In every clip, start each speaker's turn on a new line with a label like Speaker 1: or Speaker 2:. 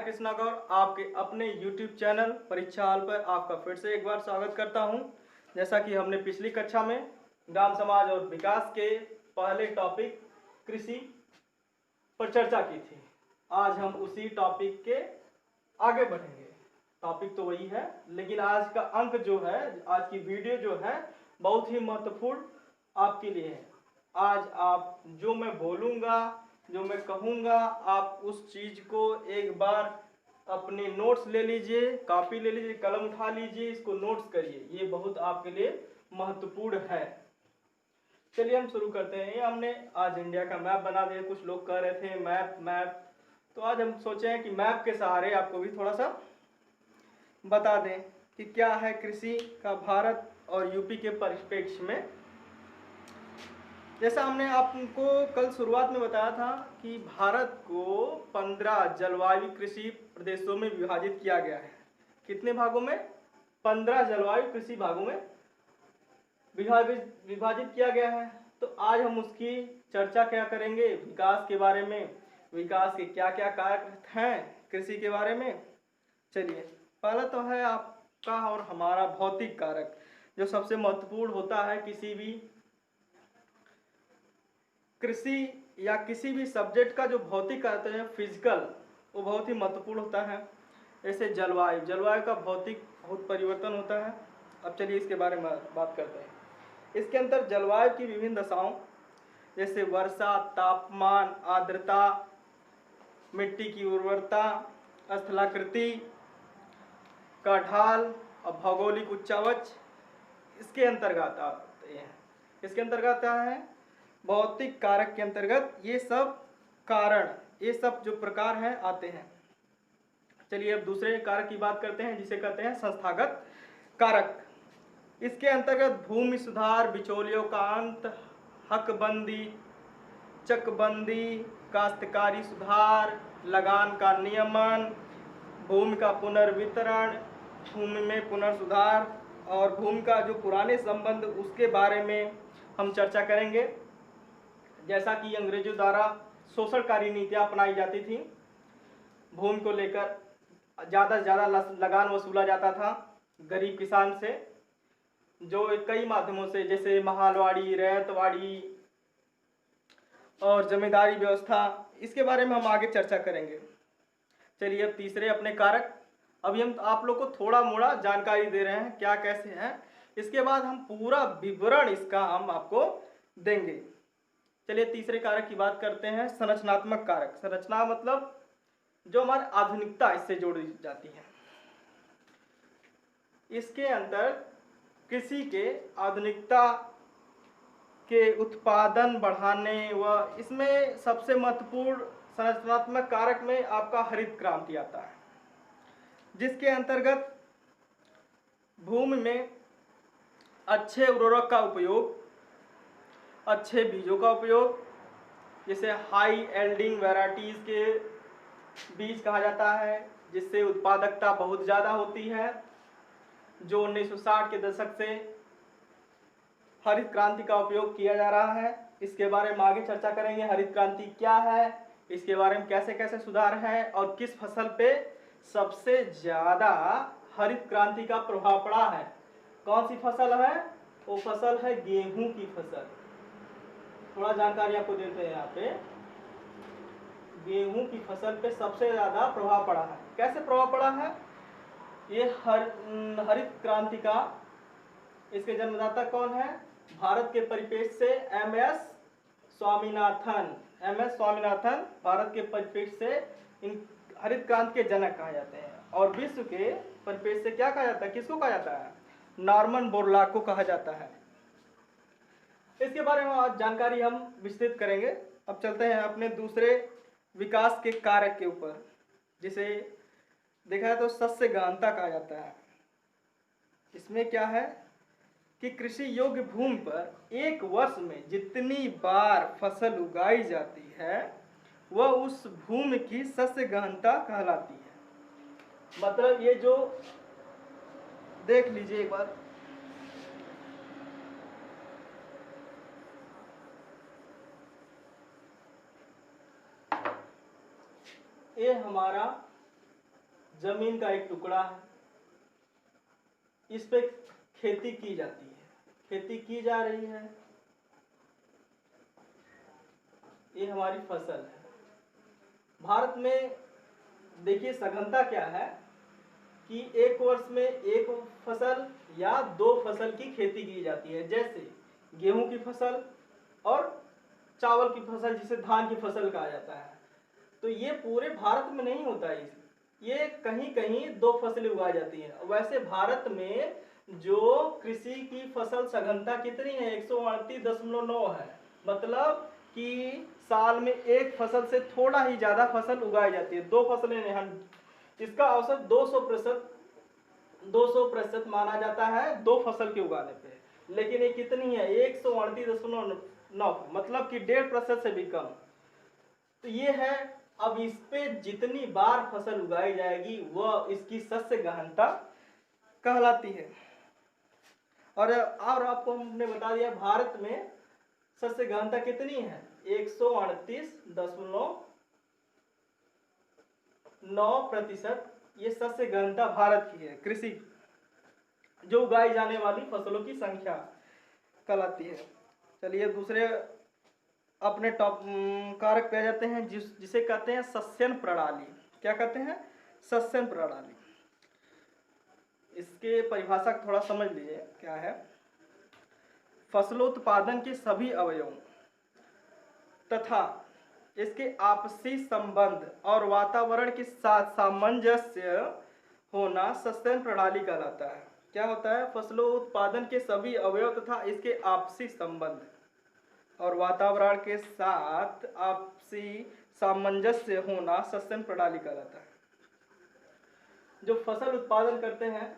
Speaker 1: कृष्णा गौर आपके अपने YouTube channel परीक्षा हाल पर आपका फिर से एक बार स्वागत करता हूं। जैसा कि हमने पिछली कक्षा में ग्राम समाज और विकास के पहले टॉपिक कृषि पर चर्चा की थी। आज हम उसी टॉपिक के आगे बढ़ेंगे। टॉपिक तो वही है, लेकिन आज का अंक जो है, आज की वीडियो जो है, बहुत ही महत्वपूर्ण आपके लिए है। आज आप जो मैं बोलूँगा, जो मैं कहूँगा, आप उस चीज़ को एक बार अपने नोट्स ले लीजिए, कॉपी ले लीजिए, कलम उठा लीजिए, इसको नोट्स करिए। ये बहुत आपके लिए महत्वपूर्ण है। चलिए हम शुरू करते हैं। ये हमने आज इंडिया का मैप बना दिया। कुछ लोग कह रहे थे मैप, तो आज हम सोचे हैं कि मैप के सहारे आपको भी थोड़ा सा बता दें कि क्या है कृषि का भारत और यूपी के परिप्रेक्ष्य में। जैसा हमने आपको कल शुरुआत में बताया था कि भारत को 15 जलवायु कृषि प्रदेशों में विभाजित किया गया है। कितने भागों में? 15 जलवायु कृषि भागों में विभाजित किया गया है। तो आज हम उसकी चर्चा क्या करेंगे? विकास के बारे में, विकास के क्या क्या कारक हैं कृषि के बारे में। चलिए, पहला तो है आपका और हमारा भौतिक कारक, जो सबसे महत्वपूर्ण होता है किसी भी कृषि या किसी भी सब्जेक्ट का। जो भौतिक कारक है, फिजिकल, वो बहुत ही महत्वपूर्ण होता है। जैसे जलवायु का भौतिक बहुत परिवर्तन होता है। अब चलिए इसके बारे में बात करते हैं। इसके अंदर जलवायु की विभिन्न दशाओं, जैसे वर्षा, तापमान, आर्द्रता, मिट्टी की उर्वरता, स्थलाकृति का ढाल और भौगोलिक उच्चावच इसके अंतर्गत आते हैं। इसके अंतर्गत क्या है? भौतिक कारक के अंतर्गत ये सब कारण, ये सब जो प्रकार हैं आते हैं। चलिए अब दूसरे कारक की बात करते हैं, जिसे कहते हैं संस्थागत कारक। इसके अंतर्गत भूमि सुधार, बिचौलियों का अंत, हकबंदी, चकबंदी, काश्तकारी सुधार, लगान का नियमन, भूमि का पुनर्वितरण, भूमि में पुनर्सुधार और भूमि का जो पुराने संबंध, उसके बारे में हम चर्चा करेंगे। जैसा कि अंग्रेजों द्वारा शोषणकारी नीतियां अपनाई जाती थी, भूमि को लेकर ज़्यादा से ज़्यादा लगान वसूला जाता था गरीब किसान से, जो कई माध्यमों से, जैसे महालवाड़ी, रैयतवाड़ी और जमींदारी व्यवस्था। इसके बारे में हम आगे चर्चा करेंगे। चलिए अब तीसरे अपने कारक। अभी हम आप लोग को थोड़ा मोड़ा जानकारी दे रहे हैं क्या कैसे हैं, इसके बाद हम पूरा विवरण इसका हम आपको देंगे। चलिए तीसरे कारक की बात करते हैं, संरचनात्मक कारक। संरचना मतलब जो हमारी आधुनिकता इससे जोड़ी जाती है। इसके अंदर कृषि के आधुनिकता के उत्पादन बढ़ाने व इसमें सबसे महत्वपूर्ण संरचनात्मक कारक में आपका हरित क्रांति आता है, जिसके अंतर्गत भूमि में अच्छे उर्वरक का उपयोग, अच्छे बीजों का उपयोग, जिसे हाई एल्डिंग वैरायटीज के बीज कहा जाता है, जिससे उत्पादकता बहुत ज़्यादा होती है, जो 1960 के दशक से हरित क्रांति का उपयोग किया जा रहा है। इसके बारे में आगे चर्चा करेंगे। हरित क्रांति क्या है, इसके बारे में कैसे कैसे सुधार है और किस फसल पे सबसे ज़्यादा हरित क्रांति का प्रभाव पड़ा है। कौन सी फसल है? वो फसल है गेहूं की फसल। थोड़ा जानकारी आपको देते हैं। यहाँ पे गेहूं की फसल पे सबसे ज़्यादा प्रभाव पड़ा है। कैसे प्रभाव पड़ा है? ये हरित क्रांति का, इसके जन्मदाता कौन है? भारत के परिप्रेक्ष्य से एमएस स्वामीनाथन भारत के परिप्रेक्ष्य से इन हरित क्रांति के जनक कहा जाते हैं। और विश्व के परिप्रेक्ष्य से क्या कहा जाता है? किसको कहा जाता है? नॉर्मन बोरलॉग को कहा जाता है। इसके बारे में आज जानकारी हम विस्तृत करेंगे। अब चलते हैं अपने दूसरे विकास के कारक के ऊपर, जिसे देखा है तो सस्य गहनता कहा जाता है। इसमें क्या है कि कृषि योग्य भूमि पर एक वर्ष में जितनी बार फसल उगाई जाती है, वह उस भूमि की सस्य गहनता कहलाती है। मतलब ये जो देख लीजिए एक बार, ये हमारा जमीन का एक टुकड़ा है, इस पे खेती की जाती है, खेती की जा रही है, ये हमारी फसल है। भारत में देखिए सघनता क्या है कि एक वर्ष में एक फसल या दो फसल की खेती की जाती है, जैसे गेहूं की फसल और चावल की फसल, जिसे धान की फसल कहा जाता है। तो ये पूरे भारत में नहीं होता है, ये कहीं कहीं दो फसलें उगाई जाती हैं। वैसे भारत में जो कृषि की फसल सघनता कितनी है, 138.9 है, मतलब कि साल में एक फसल से थोड़ा ही ज्यादा फसल उगाई जाती है, दो फसलें नहीं। इसका औसत 200% माना जाता है दो फसल के उगाने पे, लेकिन ये कितनी है, 138.9, मतलब कि 1.5% से भी कम। तो ये है। अब इस पे जितनी बार फसल उगाई जाएगी वह इसकी शस्य गहनता कहलाती है। और आपको हमने बता दिया भारत में शस्य गहनता कितनी है, 138.9%। ये शस्य गहनता भारत की है, कृषि जो उगाई जाने वाली फसलों की संख्या कहलाती है। चलिए दूसरे अपने टॉप कारक पे आ जाते हैं, जिसे कहते हैं सस्यन प्रणाली। क्या कहते हैं, सस्यन प्रणाली। इसके परिभाषा थोड़ा समझ लीजिए क्या है। फसलोत्पादन के सभी अवयवों तथा इसके आपसी संबंध और वातावरण के साथ सामंजस्य होना सस्यन प्रणाली कहलाता है। क्या होता है, फसलोत्पादन के सभी अवयव तथा इसके आपसी संबंध और वातावरण के साथ आपसी सामंजस्य होना सस्यन प्रणाली कहलाता है। जो फसल उत्पादन करते हैं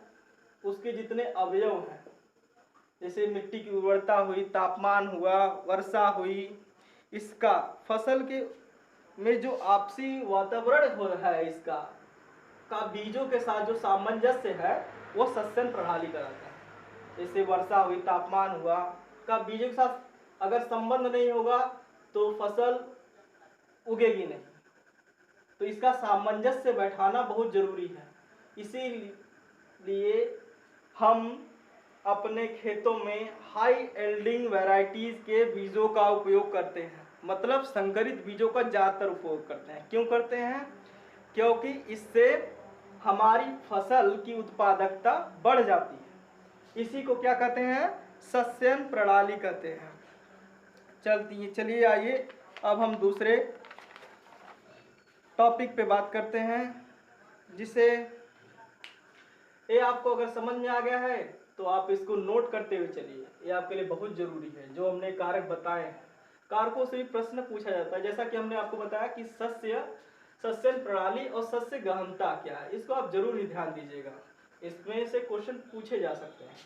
Speaker 1: उसके जितने अवयव हैं, जैसे मिट्टी की उर्वरता हुई, तापमान हुआ, वर्षा हुई, इसका फसल के में जो आपसी वातावरण हो रहा है इसका का बीजों के साथ जो सामंजस्य है वो सस्यन प्रणाली कहलाता है। जैसे वर्षा हुई, तापमान हुआ, का बीजों के साथ अगर संबंध नहीं होगा तो फसल उगेगी नहीं। तो इसका सामंजस्य बैठाना बहुत जरूरी है। इसीलिए हम अपने खेतों में हाई यील्डिंग वैरायटीज के बीजों का उपयोग करते हैं, मतलब संकरित बीजों का ज़्यादातर उपयोग करते हैं। क्यों करते हैं, क्योंकि इससे हमारी फसल की उत्पादकता बढ़ जाती है। इसी को क्या कहते हैं, सस्यन प्रणाली कहते हैं। चलिए आइए अब हम दूसरे टॉपिक पे बात करते हैं, जिसे ये आपको अगर समझ में आ गया है तो आप इसको नोट करते हुए चलिए, ये आपके लिए बहुत जरूरी है। जो हमने कारक बताए हैं, कारकों से भी प्रश्न पूछा जाता है। जैसा कि हमने आपको बताया कि सस्यन प्रणाली और सस्य गहनता क्या है, इसको आप जरूर ही ध्यान दीजिएगा। इसमें से क्वेश्चन पूछे जा सकते हैं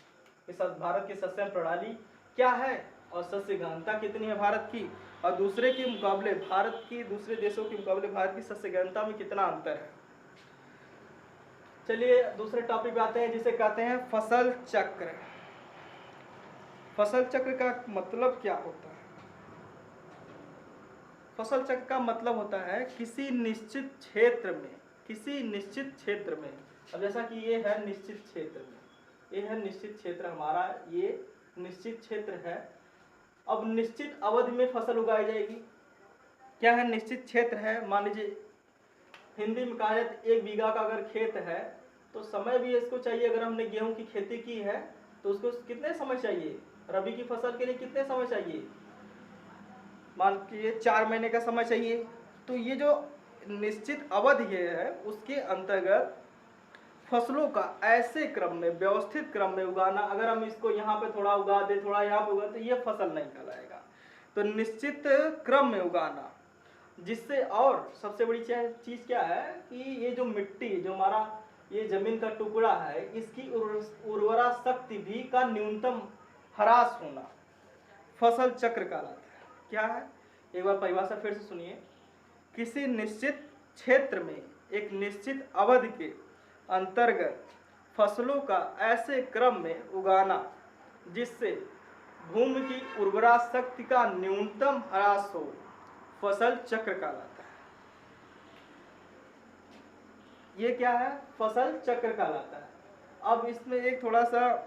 Speaker 1: कि भारत की सस्यन प्रणाली क्या है और सस्य गहनता कितनी है भारत की, और दूसरे के मुकाबले भारत की, दूसरे देशों के मुकाबले भारत की सस्य गहनता में कितना अंतर है। चलिए दूसरे टॉपिक पे आते हैं, जिसे कहते हैं फसल चक्र। फसल चक्र का मतलब क्या होता है, फसल चक्र का मतलब होता है किसी निश्चित क्षेत्र में, अब जैसा कि ये है निश्चित क्षेत्र में, ये है निश्चित क्षेत्र हमारा, ये निश्चित क्षेत्र है। अब निश्चित अवधि में फसल उगाई जाएगी। क्या है, निश्चित क्षेत्र है। मान लीजिए हिंदी में कहा जाए 1 बीघा का अगर खेत है तो समय भी इसको चाहिए। अगर हमने गेहूं की खेती की है तो उसको कितने समय चाहिए, रबी की फसल के लिए कितने समय चाहिए, मान लीजिए 4 महीने का समय चाहिए। तो ये जो निश्चित अवधि है उसके अंतर्गत फसलों का ऐसे क्रम में, व्यवस्थित क्रम में उगाना। अगर हम इसको यहाँ पे थोड़ा उगा दे, थोड़ा यहाँ पे उगा, तो ये फसल नहीं कहलाएगा। तो निश्चित क्रम में उगाना, जिससे, और सबसे बड़ी चीज क्या है कि ये जो मिट्टी, जो हमारा ये जमीन का टुकड़ा है, इसकी उर्वरा शक्ति भी का न्यूनतम ह्रास होना फसल चक्र कहलाता है। क्या है, एक बार परिभाषा फिर से सुनिए। किसी निश्चित क्षेत्र में एक निश्चित अवधि के अंतर्गत फसलों का ऐसे क्रम में उगाना जिससे भूमि की उर्वरा शक्ति का न्यूनतम ह्रास हो, फसल चक्र कहलाता है। ये क्या है, फसल चक्र कहलाता है। अब इसमें एक थोड़ा सा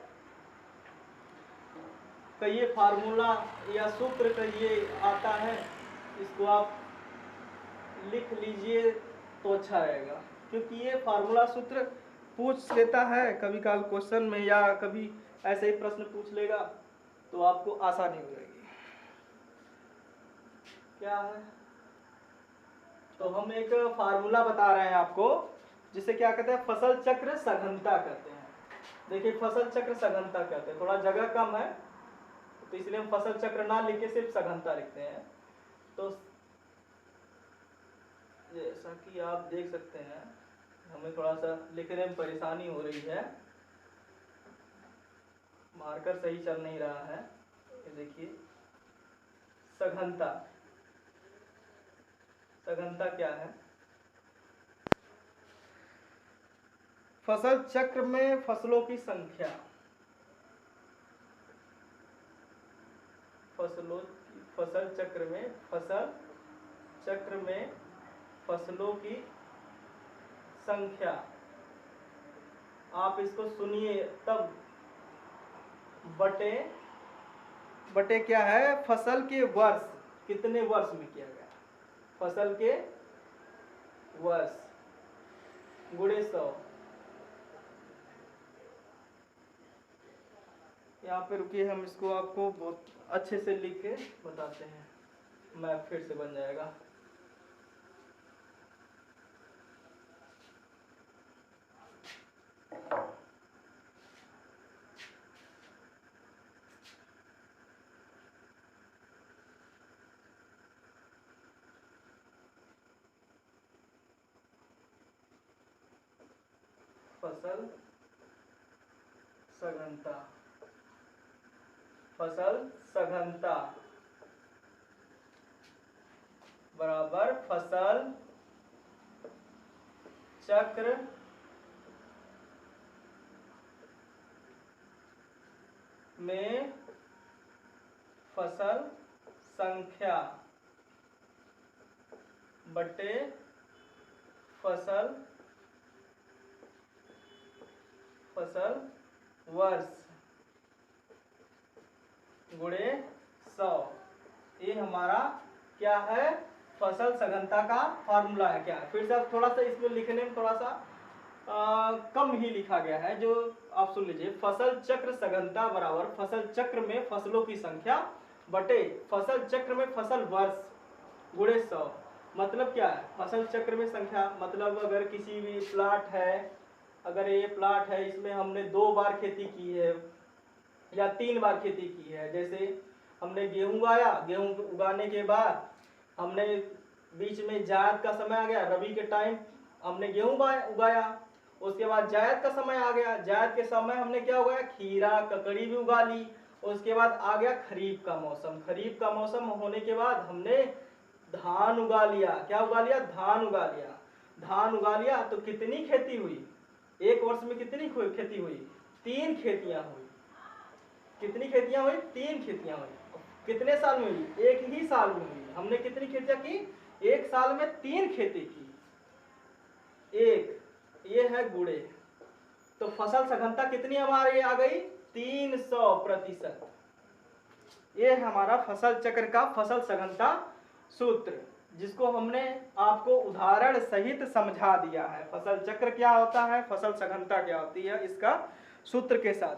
Speaker 1: ये फार्मूला या सूत्र का ये आता है, इसको आप लिख लीजिए तो अच्छा रहेगा, क्योंकि ये फार्मूला सूत्र पूछ लेता है कभी काल क्वेश्चन में, या कभी ऐसे ही प्रश्न पूछ लेगा तो आपको आसानी हो जाएगी। क्या है, तो हम एक फार्मूला बता रहे हैं आपको, जिसे क्या कहते हैं, फसल चक्र सघनता कहते हैं। देखिए फसल चक्र सघनता कहते हैं, थोड़ा जगह कम है तो इसलिए हम फसल चक्र ना लिख के सिर्फ सघनता लिखते हैं। तो जैसा कि आप देख सकते हैं, हमें थोड़ा सा लिखने में परेशानी हो रही है, मार्कर सही चल नहीं रहा है। ये देखिए सघनता, सघनता क्या है, फसल चक्र में फसलों की संख्या, फसल चक्र में फसलों की संख्या। आप इसको सुनिए तब, बटे क्या है, फसल के वर्ष, कितने वर्ष में किया गया, फसल के वर्ष गुणे 100। यहाँ पे रुकिए, हम इसको आपको बहुत अच्छे से लिख के बताते हैं, मैप फिर से बन जाएगा। फसल सघनता, फसल सघनता बराबर फसल चक्र में फसल संख्या बटे फसल वर्ष गुणे 100। ये हमारा क्या है, फसल सघनता का फॉर्मूला है। क्या है, फिर से थोड़ा सा इसमें लिखने में थोड़ा सा कम ही लिखा गया है, जो आप सुन लीजिए, फसल चक्र सघनता बराबर फसल चक्र में फसलों की संख्या बटे फसल चक्र में फसल वर्ष गुणे 100। मतलब क्या है, फसल चक्र में संख्या मतलब अगर किसी भी प्लाट है, अगर ये प्लाट है, इसमें हमने 2 बार खेती की है या 3 बार खेती की है, जैसे हमने गेहूं उगाया, गेहूं उगाने के बाद हमने बीच में जायद का समय आ गया, रबी के टाइम हमने गेहूं उगाया, उसके बाद जायद का समय आ गया, जायद के समय हमने क्या उगाया, खीरा ककड़ी भी उगा ली। उसके बाद आ गया खरीफ का मौसम, खरीफ का मौसम होने के बाद हमने धान उगा लिया। क्या उगा लिया, धान उगा लिया। धान उगा लिया तो कितनी खेती हुई, एक वर्ष में कितनी खेती हुई, 3 खेतियां हुई। कितनी खेतियां हुई, 3 खेतियां हुई। कितने साल में हुई, एक ही साल में हुई। हमने कितनी खेतियां की, एक साल में 3 खेती की। एक ये है गुणे, तो फसल सघनता कितनी हमारी आ गई, 300%। ये हमारा फसल चक्र का फसल सघनता सूत्र, जिसको हमने आपको उदाहरण सहित समझा दिया है। फसल चक्र क्या होता है, फसल सघनता क्या होती है, इसका सूत्र के साथ।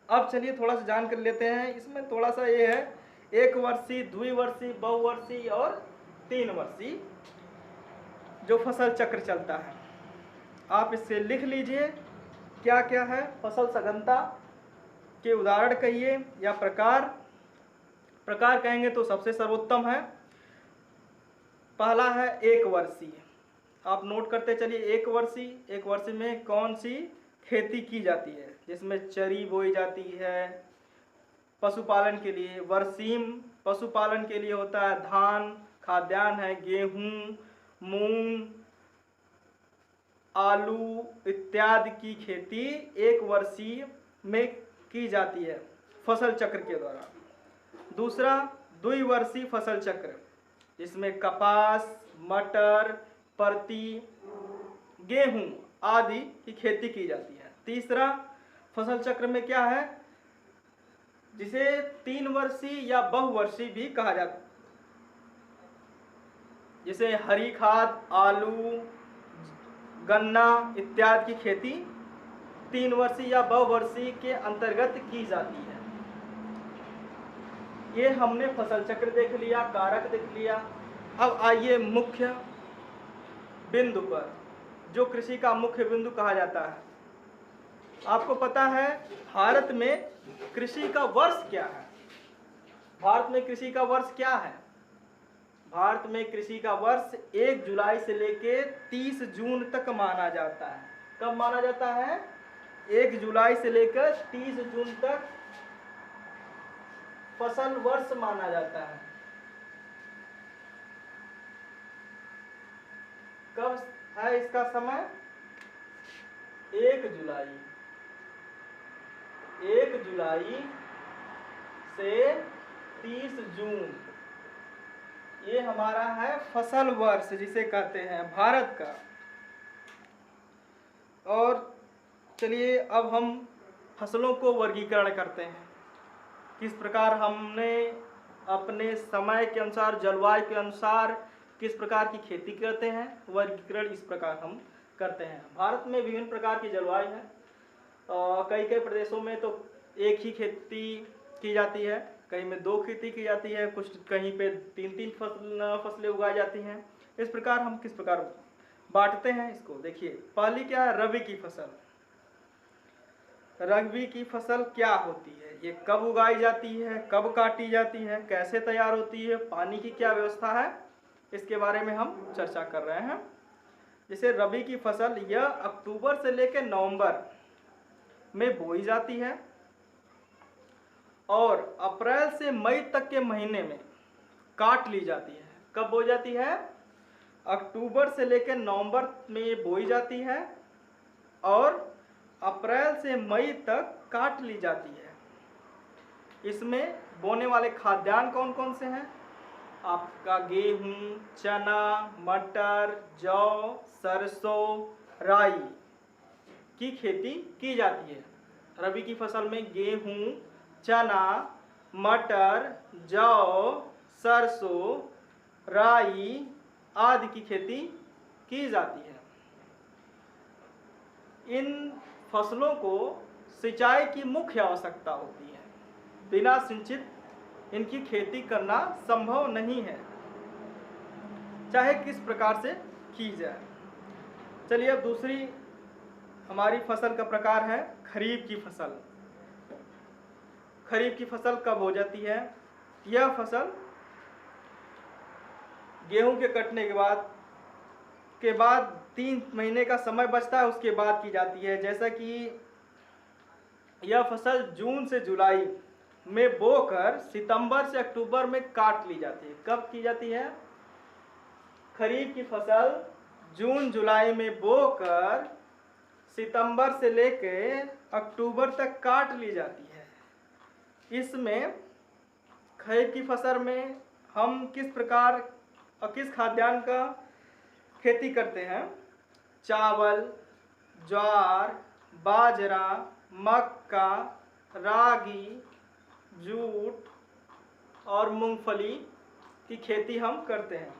Speaker 1: अब चलिए थोड़ा सा जान कर लेते हैं। इसमें थोड़ा सा ये है, 1 वर्षीय, द्विवर्षीय, बहुवर्षीय और 3 वर्षीय जो फसल चक्र चलता है। आप इससे लिख लीजिए क्या क्या है, फसल सघनता के उदाहरण कहिए या प्रकार कहेंगे तो सबसे सर्वोत्तम है। पहला है 1 वर्षीय, आप नोट करते चलिए। 1 वर्षीय में कौन सी खेती की जाती है, जिसमें चरी बोई जाती है पशुपालन के लिए। वर्षीम पशुपालन के लिए होता है धान, खाद्यान्न है गेहूं, मूंग, आलू इत्यादि की खेती 1 वर्षीय में की जाती है फसल चक्र के द्वारा। दूसरा द्विवर्षीय फसल चक्र, इसमें कपास, मटर, परती, गेहूं आदि की खेती की जाती है। तीसरा फसल चक्र में क्या है, जिसे 3 वर्षीय या बहुवर्षीय भी कहा जाता है, जिसे हरी खाद, आलू, गन्ना इत्यादि की खेती 3 वर्षीय या बहुवर्षीय के अंतर्गत की जाती है। ये हमने फसल चक्र देख लिया, कारक देख लिया। अब आइए मुख्य बिंदु पर, जो कृषि का मुख्य बिंदु कहा जाता है। आपको पता है भारत में कृषि का वर्ष क्या है? भारत में कृषि का वर्ष क्या है? भारत में कृषि का वर्ष 1 जुलाई से लेकर 30 जून तक माना जाता है। कब माना जाता है? 1 जुलाई से लेकर 30 जून तक फसल वर्ष माना जाता है। कब है इसका समय? 1 जुलाई। 1 जुलाई से 30 जून, ये हमारा है फसल वर्ष जिसे कहते हैं भारत का। और चलिए अब हम फसलों को वर्गीकरण करते हैं। किस प्रकार हमने अपने समय के अनुसार, जलवायु के अनुसार किस प्रकार की खेती करते हैं, वर्गीकरण इस प्रकार हम करते हैं। भारत में विभिन्न प्रकार की जलवायु है। कई कई प्रदेशों में तो एक ही खेती की जाती है, कहीं में 2 खेती की जाती है, कुछ कहीं पे 3-3 फसलें उगाई जाती हैं। इस प्रकार हम किस प्रकार बांटते हैं इसको देखिए। पहली क्या है? रबी की फसल। रबी की फसल क्या होती है, ये कब उगाई जाती है, कब काटी जाती है, कैसे तैयार होती है, पानी की क्या व्यवस्था है, इसके बारे में हम चर्चा कर रहे हैं। जैसे रबी की फसल यह अक्टूबर से लेकर नवंबर में बोई जाती है और अप्रैल से मई तक के महीने में काट ली जाती है। कब बोई जाती है? अक्टूबर से लेकर नवंबर में ये बोई जाती है और अप्रैल से मई तक काट ली जाती है। इसमें बोने वाले खाद्यान्न कौन कौन से हैं? आपका गेहूं, चना, मटर, जौ, सरसों, राई की खेती की जाती है। रबी की फसल में गेहूं, चना, मटर, जौ, सरसों, राई आदि की खेती की जाती है। इन फसलों को सिंचाई की मुख्य आवश्यकता होती है। बिना सिंचित इनकी खेती करना संभव नहीं है, चाहे किस प्रकार से की जाए। चलिए अब दूसरी हमारी फसल का प्रकार है खरीफ की फसल। खरीफ की फसल कब हो जाती है? यह फसल गेहूं के कटने के बाद 3 महीने का समय बचता है, उसके बाद की जाती है। जैसा कि यह फसल जून से जुलाई में बोकर सितंबर से अक्टूबर में काट ली जाती है। कब की जाती है? खरीफ की फसल जून जुलाई में बोकर सितंबर से लेकर अक्टूबर तक काट ली जाती है। इसमें खरीफ की फसल में हम किस प्रकार और किस खाद्यान्न का खेती करते हैं? चावल, ज्वार, बाजरा, मक्का, रागी, जूट और मूंगफली की खेती हम करते हैं।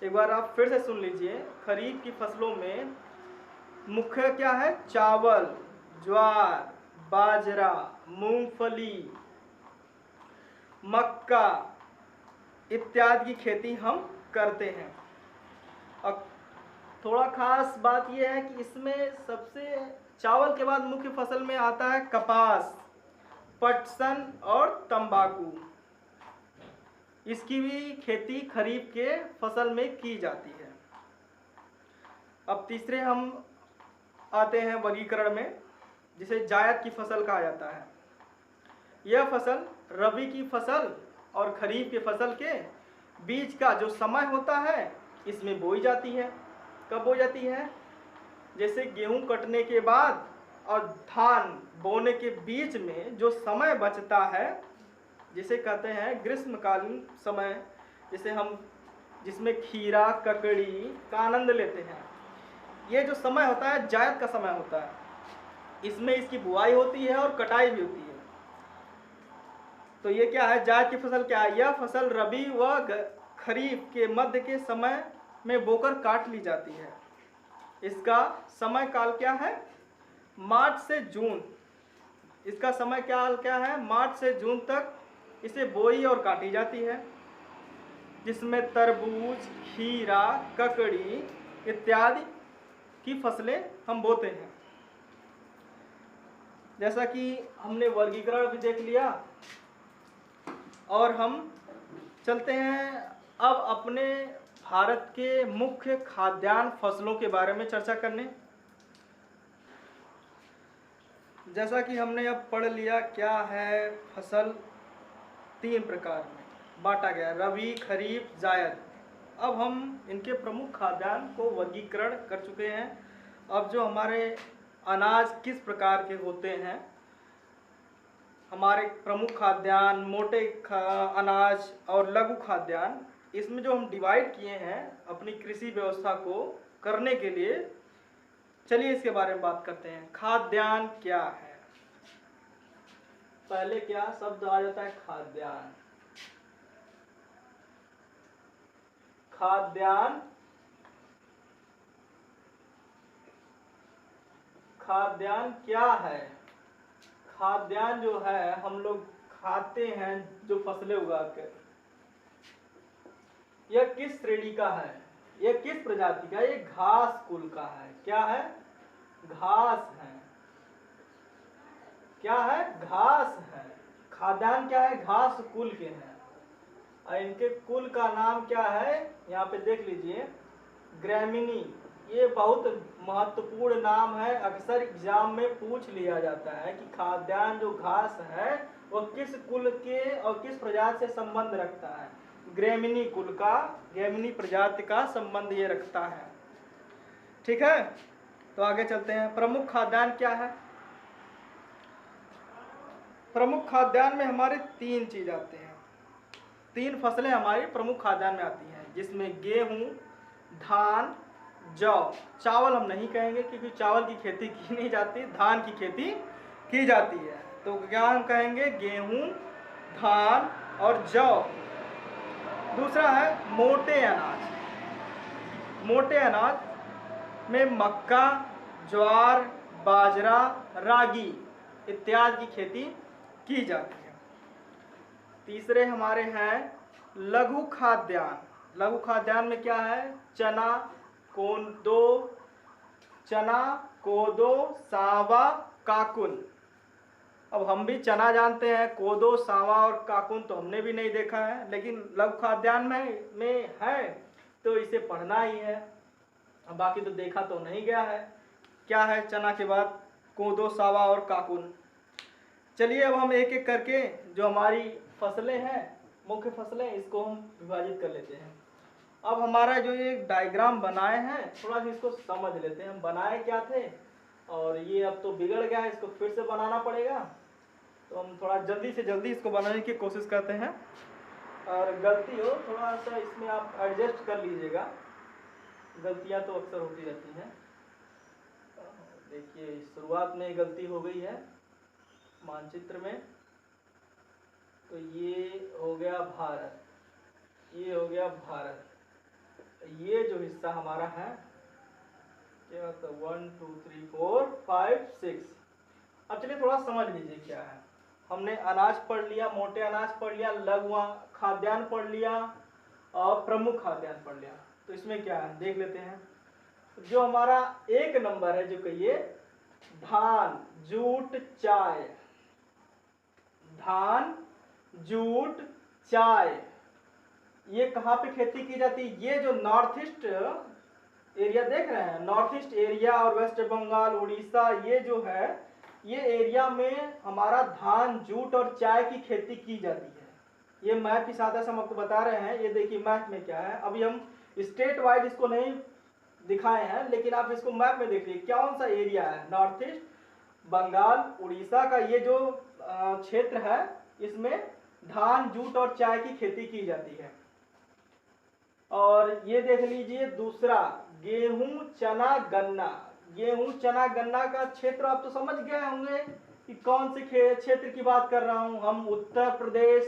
Speaker 1: एक बार आप फिर से सुन लीजिए। खरीफ की फसलों में मुख्य क्या है? चावल, ज्वार, बाजरा, मूंगफली, मक्का इत्यादि की खेती हम करते हैं। अब थोड़ा खास बात यह है कि इसमें सबसे चावल के बाद मुख्य फसल में आता है कपास, पटसन और तंबाकू। इसकी भी खेती खरीफ के फसल में की जाती है। अब तीसरे हम आते हैं वर्गीकरण में, जिसे जायद की फसल कहा जाता है। यह फसल रबी की फसल और खरीफ की फसल के बीच का जो समय होता है इसमें बोई जाती है। कब बोई जाती है? जैसे गेहूं कटने के बाद और धान बोने के बीच में जो समय बचता है, जिसे कहते हैं ग्रीष्मकालीन समय, जिसे हम जिसमें खीरा, ककड़ी का आनंद लेते हैं। ये जो समय होता है जायद का समय होता है, इसमें इसकी बुआई होती है और कटाई भी होती है। तो ये क्या है, जायद की फसल क्या है, यह फसल रबी व खरीफ के मध्य के समय में बोकर काट ली जाती है। इसका समय काल क्या है, मार्च से जून। इसका समय काल क्या है, मार्च से जून तक इसे बोई और काटी जाती है, जिसमें तरबूज, खीरा, ककड़ी इत्यादि की फसलें हम बोते हैं। जैसा कि हमने वर्गीकरण भी देख लिया, और हम चलते हैं अब अपने भारत के मुख्य खाद्यान्न फसलों के बारे में चर्चा करने। जैसा कि हमने अब पढ़ लिया क्या है फसल, 3 प्रकार में बांटा गया, रबी, खरीफ, जायद। अब हम इनके प्रमुख खाद्यान्न को वर्गीकरण कर चुके हैं। अब जो हमारे अनाज किस प्रकार के होते हैं, हमारे प्रमुख खाद्यान्न, मोटे अनाज और लघु खाद्यान्न, इसमें जो हम डिवाइड किए हैं अपनी कृषि व्यवस्था को करने के लिए, चलिए इसके बारे में बात करते हैं। खाद्यान्न क्या है, पहले क्या शब्द आ जाता है, खाद्यान्न। खाद्यान्न, खाद्यान्न क्या है, खाद्यान्न जो है हम लोग खाते हैं जो फसलें उगा कर, यह किस श्रेणी का है, यह किस प्रजाति का, ये घास कुल का है। क्या है, घास है। क्या है, घास है। खाद्यान्न क्या है, घास कुल के हैं, और इनके कुल का नाम क्या है, यहाँ पे देख लीजिए, ग्रैमिनी। ये बहुत महत्वपूर्ण नाम है, अक्सर एग्जाम में पूछ लिया जाता है कि खाद्यान्न जो घास है वो किस कुल के और किस प्रजाति से संबंध रखता है। ग्रैमिनी कुल का, ग्रैमिनी प्रजाति का संबंध ये रखता है। ठीक है, तो आगे चलते हैं। प्रमुख खाद्यान्न क्या है, प्रमुख खाद्यान्न में हमारे 3 चीज आते हैं, 3 फसलें हमारी प्रमुख खाद्यान्न में आती हैं, जिसमें गेहूं, धान, जौ। चावल हम नहीं कहेंगे क्योंकि चावल की खेती की नहीं जाती, धान की खेती की जाती है। तो क्या हम कहेंगे, गेहूं, धान और जौ। दूसरा है मोटे अनाज। मोटे अनाज में मक्का, ज्वार, बाजरा, रागी इत्यादि की खेती की जाती है। तीसरे हमारे हैं लघु खाद्यान्न। लघु खाद्यान्न में क्या है, चना, कोदो, सावा, काकुन। अब हम भी चना जानते हैं, कोदो, सावा और काकुन तो हमने भी नहीं देखा है, लेकिन लघु खाद्यान्न में है तो इसे पढ़ना ही है, बाकी तो देखा तो नहीं गया है। क्या है चना के बाद, कोदो, सावा और काकुन। चलिए अब हम एक एक करके जो हमारी फसलें हैं, मुख्य फसलें, इसको हम विभाजित कर लेते हैं। अब हमारा जो ये डायग्राम बनाए हैं, थोड़ा सा इसको समझ लेते हैं हम बनाए क्या थे, और ये अब तो बिगड़ गया है, इसको फिर से बनाना पड़ेगा। तो हम थोड़ा जल्दी से जल्दी इसको बनाने की कोशिश करते हैं, और गलती हो थोड़ा सा इसमें आप एडजस्ट कर लीजिएगा, गलतियां तो अक्सर होती रहती हैं। देखिए शुरुआत में गलती हो गई है मानचित्र में, तो ये हो गया भारत, ये हो गया भारत, ये जो हिस्सा हमारा है क्या मतलब 1 2 3 4 5 6। अब चलिए थोड़ा समझ लीजिए क्या है। हमने अनाज पढ़ लिया, मोटे अनाज पढ़ लिया, लघु खाद्यान्न पढ़ लिया और प्रमुख खाद्यान्न पढ़ लिया। तो इसमें क्या है देख लेते हैं। जो हमारा 1 नंबर है, जो कहिए धान, जूट, चाय। धान, जूट, चाय, ये कहाँ पे खेती की जाती है, ये जो नॉर्थ ईस्ट एरिया देख रहे हैं, नॉर्थ ईस्ट एरिया और वेस्ट बंगाल, उड़ीसा, ये जो है ये एरिया में हमारा धान, जूट और चाय की खेती की जाती है। ये मैप की सहायता से हम आपको बता रहे हैं। ये देखिए मैप में क्या है, अभी हम स्टेट वाइज इसको नहीं दिखाए हैं, लेकिन आप इसको मैप में देख लीजिए कौन सा एरिया है। नॉर्थ ईस्ट, बंगाल, उड़ीसा का ये जो क्षेत्र है, इसमें धान, जूट और चाय की खेती की जाती है। और ये देख लीजिए दूसरा गेहूं चना गन्ना। गेहूं चना गन्ना का क्षेत्र आप तो समझ गए होंगे कि कौन से क्षेत्र की बात कर रहा हूं। हम उत्तर प्रदेश,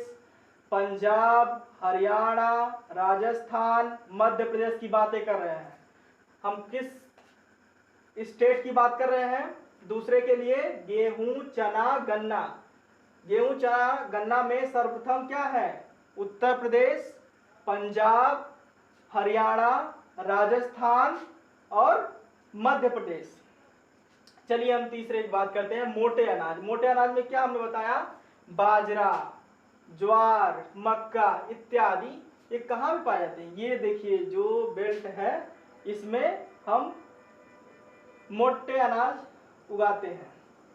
Speaker 1: पंजाब, हरियाणा, राजस्थान, मध्य प्रदेश की बातें कर रहे हैं। हम किस स्टेट की बात कर रहे हैं दूसरे के लिए? गेहूं चना गन्ना। गेहूं चना गन्ना में सर्वप्रथम क्या है? उत्तर प्रदेश, पंजाब, हरियाणा, राजस्थान और मध्य प्रदेश। चलिए हम तीसरे की बात करते हैं, मोटे अनाज। मोटे अनाज में क्या हमने बताया? बाजरा, ज्वार, मक्का इत्यादि। ये कहाँ पे पाए जाते हैं? ये देखिए जो बेल्ट है इसमें हम मोटे अनाज उगाते हैं।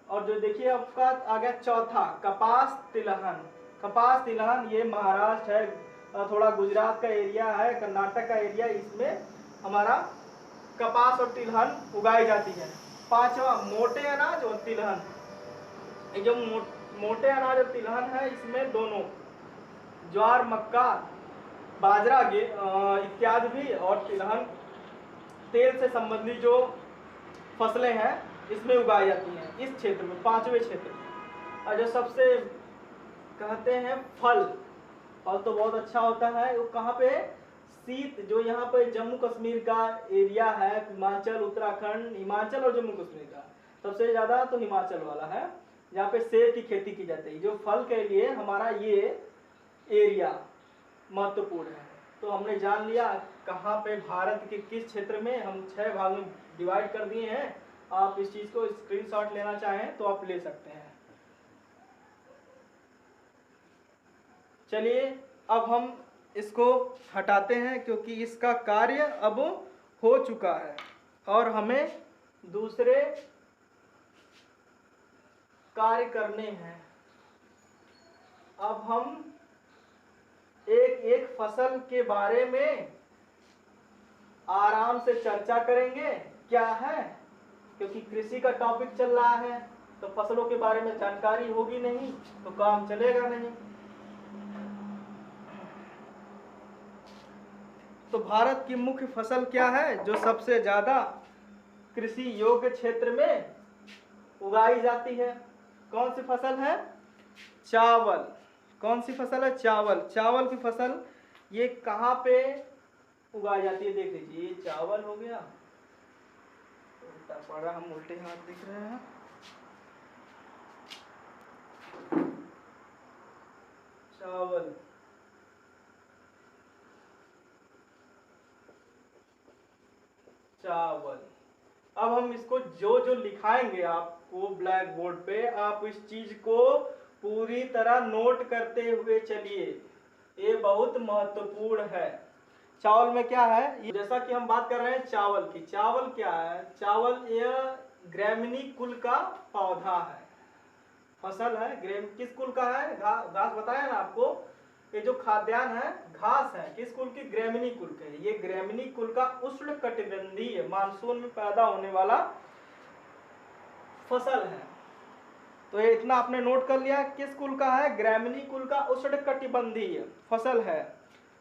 Speaker 1: और जो देखिए आपका आ गया चौथा, कपास तिलहन। कपास तिलहन ये महाराष्ट्र है, थोड़ा गुजरात का एरिया है, कर्नाटक का एरिया, इसमें हमारा कपास और तिलहन उगाई जाती है। पांचवा मोटे अनाज और तिलहन। ये जो मोटे अनाज और तिलहन है इसमें दोनों ज्वार, मक्का, बाजरा इत्यादि भी, और तिलहन तेल से संबंधित जो फसलें हैं इसमें उगाई जाती हैं इस क्षेत्र में, पांचवें क्षेत्र में। और जो सबसे कहते हैं फल, फल तो बहुत अच्छा होता है, वो कहाँ पे? शीत, जो यहाँ पे जम्मू कश्मीर का एरिया है, हिमाचल, उत्तराखंड, हिमाचल और जम्मू कश्मीर का सबसे ज्यादा तो हिमाचल वाला है, जहाँ पे सेब की खेती की जाती है। जो फल के लिए हमारा ये एरिया महत्वपूर्ण है। तो हमने जान लिया कहाँ पे भारत के किस क्षेत्र में, हम 6 भाग में डिवाइड कर दिए हैं। आप इस चीज को स्क्रीनशॉट लेना चाहें तो आप ले सकते हैं। चलिए अब हम इसको हटाते हैं क्योंकि इसका कार्य अब हो चुका है और हमें दूसरे कार्य करने हैं। अब हम एक एक फसल के बारे में आराम से चर्चा करेंगे। क्या है? क्योंकि कृषि का टॉपिक चल रहा है तो फसलों के बारे में जानकारी होगी नहीं तो काम चलेगा नहीं। तो भारत की मुख्य फसल क्या है जो सबसे ज्यादा कृषि योग्य क्षेत्र में उगाई जाती है? कौन सी फसल है? चावल। कौन सी फसल है? चावल। चावल की फसल ये कहाँ पे उगाई जाती है? देख लीजिए, ये चावल हो गया, उल्टा पड़ा, हम उल्टे हाथ दिख रहे हैं। चावल, चावल। अब हम इसको जो जो लिखाएंगे आपको ब्लैक बोर्ड पे, आप इस चीज को पूरी तरह नोट करते हुए चलिए, ये बहुत महत्वपूर्ण है। चावल में क्या है? जैसा कि हम बात कर रहे हैं चावल की, चावल क्या है? चावल यह ग्रैमिनी कुल का पौधा है, फसल है। किस कुल का है? घास बताया ना आपको। ये जो खाद्यान्न है घास है, किस कुल की? ग्रैमिनी कुल के। ये ग्रैमिनी कुल का उष्ण कटिबंधीय मानसून में पैदा होने वाला फसल है। तो ये इतना आपने नोट कर लिया, किस कुल का है? ग्रैमिनी कुल का उष्ण कटिबंधीय फसल है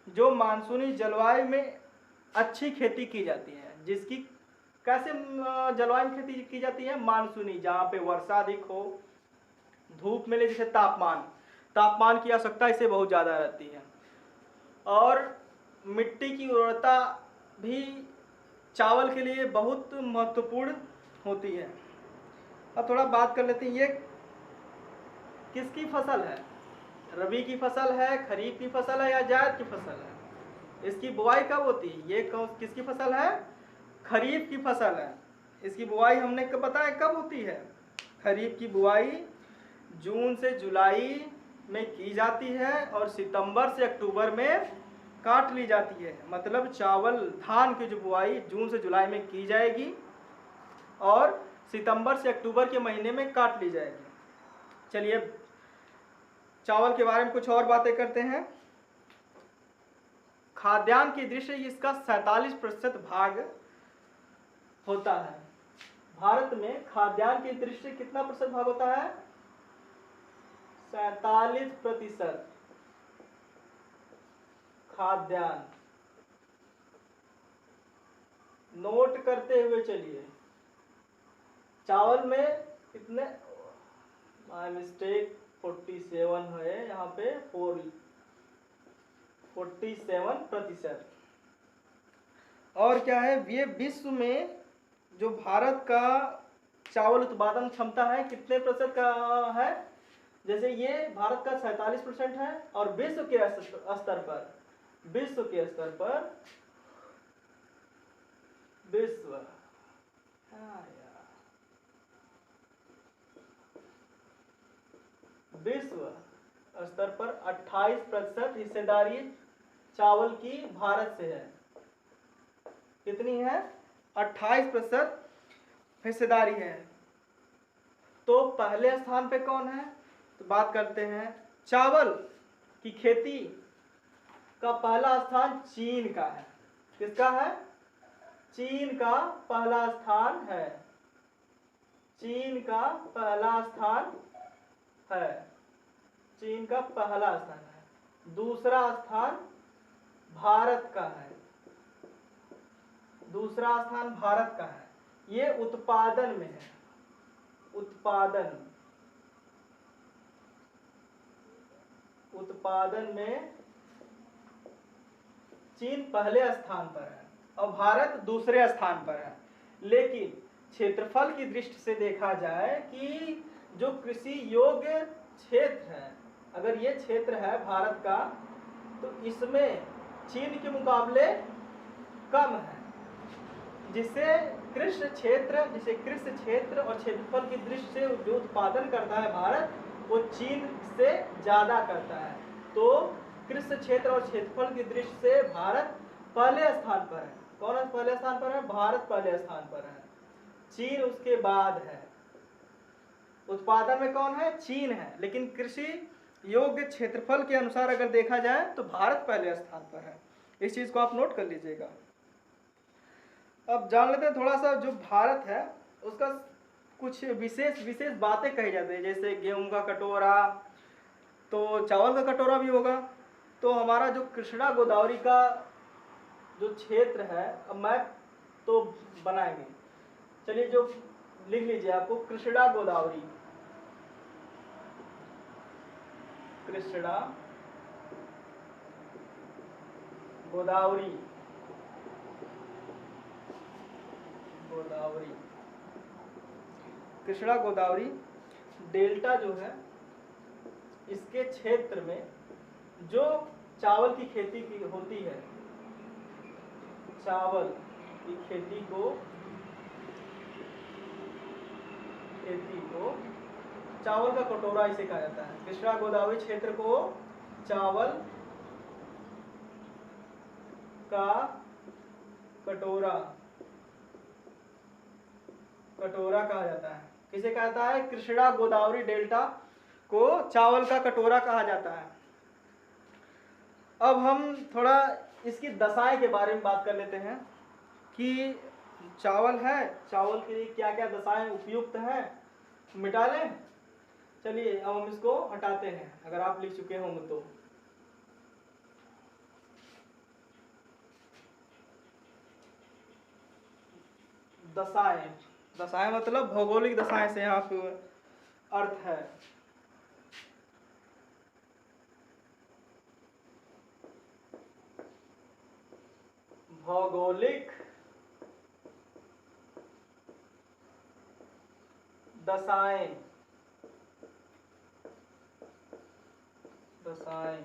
Speaker 1: जो मानसूनी जलवायु में अच्छी खेती की जाती है। जिसकी कैसे जलवायु में खेती की जाती है? मानसूनी, जहाँ पे वर्षा अधिक हो, धूप मिले, जैसे तापमान की आवश्यकता इसे बहुत ज़्यादा रहती है, और मिट्टी की उर्वरता भी चावल के लिए बहुत महत्वपूर्ण होती है। अब थोड़ा बात कर लेते हैं, ये किसकी फसल है? रबी की फसल है, खरीफ की फसल है या जायद की फसल है? इसकी बुआई कब होती है? ये किसकी फसल है? खरीफ की फसल है। इसकी बुआई हमने कब बताया कब होती है? खरीफ की बुआई जून से जुलाई में की जाती है और सितंबर से अक्टूबर में काट ली जाती है। मतलब चावल धान की जो बुआई जून से जुलाई में की जाएगी और सितंबर से अक्टूबर के महीने में काट ली जाएगी। चलिए चावल के बारे में कुछ और बातें करते हैं। खाद्यान्न की दृष्टि इसका 47% भाग होता है। भारत में खाद्यान्न की दृष्टि कितना प्रतिशत भाग होता है? 47% खाद्यान्न नोट करते हुए चलिए। चावल में कितने, माय मिस्टेक, 47 है यहाँ पे, 47%। और क्या है, ये विश्व में जो भारत का चावल उत्पादन क्षमता है कितने प्रतिशत का है, जैसे ये भारत का 47% है, और विश्व के स्तर पर, विश्व के स्तर पर, विश्व, विश्व स्तर पर 28% हिस्सेदारी चावल की भारत से है। कितनी है, 28% हिस्सेदारी है। तो पहले स्थान पे कौन है, तो बात करते हैं चावल की खेती का पहला स्थान चीन का है। किसका है, चीन का पहला स्थान है, चीन का पहला स्थान है, चीन का पहला स्थान है। दूसरा स्थान भारत का है, दूसरा स्थान भारत का है। ये उत्पादन में है, उत्पादन, उत्पादन में चीन पहले स्थान पर है और भारत दूसरे स्थान पर है। लेकिन क्षेत्रफल की दृष्टि से देखा जाए कि जो कृषि योग्य क्षेत्र है, अगर ये क्षेत्र है भारत का, तो इसमें चीन के मुकाबले कम है, जिसे कृषि क्षेत्र, जिसे कृषि क्षेत्र और क्षेत्रफल की दृष्टि से जो उत्पादन करता है भारत, वो चीन से ज्यादा करता है। तो कृषि क्षेत्र और क्षेत्रफल की दृष्टि से भारत पहले स्थान पर है। कौन पहले स्थान पर है, भारत पहले स्थान पर है, चीन उसके बाद है। उत्पादन में कौन है, चीन है, लेकिन कृषि योग्य क्षेत्रफल के अनुसार अगर देखा जाए तो भारत पहले स्थान पर है। इस चीज को आप नोट कर लीजिएगा। अब जान लेते हैं थोड़ा सा, जो भारत है उसका कुछ विशेष बातें कही जाती है, जैसे गेहूं का कटोरा, तो चावल का कटोरा भी होगा। तो हमारा जो कृष्णा गोदावरी का जो क्षेत्र है, अब मैप तो बनाएंगे, चलिए जो लिख लीजिए आपको, कृष्णा गोदावरी, कृष्णा गोदावरी, गोदावरी, कृष्णा गोदावरी डेल्टा जो है, इसके क्षेत्र में जो चावल की खेती की होती है, चावल की खेती को चावल का कटोरा इसे कहा जाता है। कृष्णा गोदावरी क्षेत्र को चावल का कटोरा, कटोरा कहा जाता है। किसे कहता है, कृष्णा गोदावरी डेल्टा को चावल का कटोरा कहा जाता है। अब हम थोड़ा इसकी दशाएं के बारे में बात कर लेते हैं कि चावल है, चावल के लिए क्या क्या दशाएं उपयुक्त हैं, मिटा लें। चलिए अब हम इसको हटाते हैं, अगर आप लिख चुके होंगे तो। दशाएं, दशाएं मतलब भौगोलिक दशाएं से यहाँ पे अर्थ है। भौगोलिक दशाएं, दशाएं